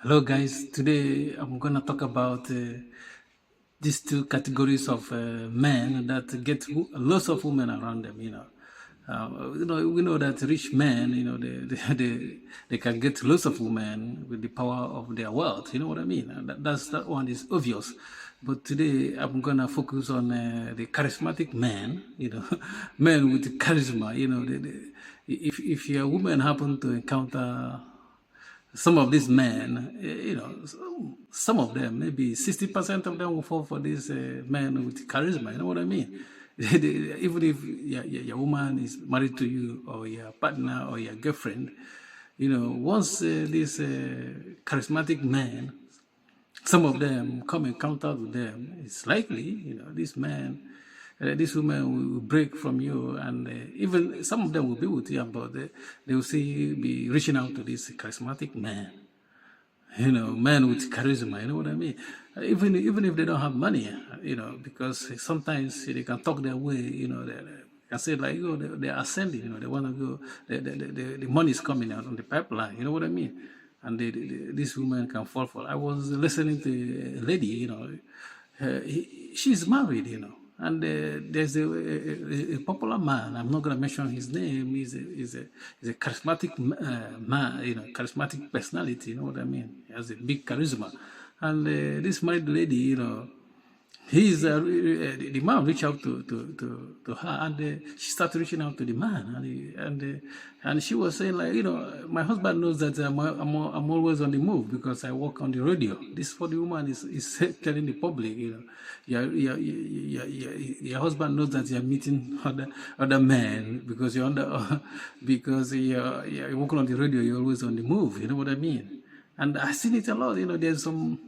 Hello, guys. Today I'm gonna talk about these two categories of men that get lots of women around them. We know that rich men, they can get lots of women with the power of their wealth. You know what I mean? And that one is obvious. But today I'm gonna focus on the charismatic men. Men with charisma. If your woman happen to encounter some of these men, some of them, maybe 60% of them will fall for these men with charisma. You know what I mean? Even if your woman is married to you, or your partner, or your girlfriend, once these charismatic men, some of them come in contact with them, it's likely, this man, this woman will break from you, and even some of them will be with you, but they will see be reaching out to this charismatic man, men with charisma. You know what I mean? Even if they don't have money, because sometimes they can talk their way. They can say like, they are ascending. They want to go. The money is coming out on the pipeline. You know what I mean? And this woman can fall for. I was listening to a lady. She's married. And there's a popular man. I'm not going to mention his name. He's a charismatic man, charismatic personality. You know what I mean? He has a big charisma. And this married lady, the man reached out to her, and she started reaching out to the man, and she was saying like, my husband knows that I'm always on the move because I work on the radio. This for the woman is telling the public, your husband knows that you're meeting other men because because you're working on the radio. You're always on the move. You know what I mean? And I've seen it a lot. There's some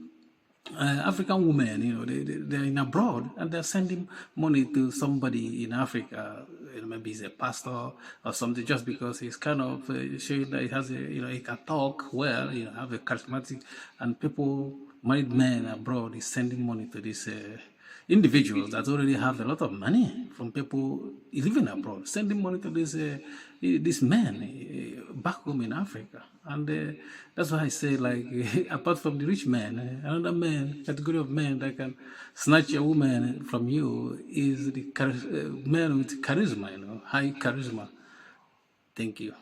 African women, they're in abroad and they're sending money to somebody in Africa. Maybe he's a pastor or something, just because he's kind of showing that he has he can talk well, have a charismatic, and people, married men abroad, is sending money to these individuals that already have a lot of money from people living abroad, sending money to these men back home in Africa. And that's why I say, like, apart from the rich man, another man, category of men that can snatch a woman from you is the man with charisma, high charisma. Thank you.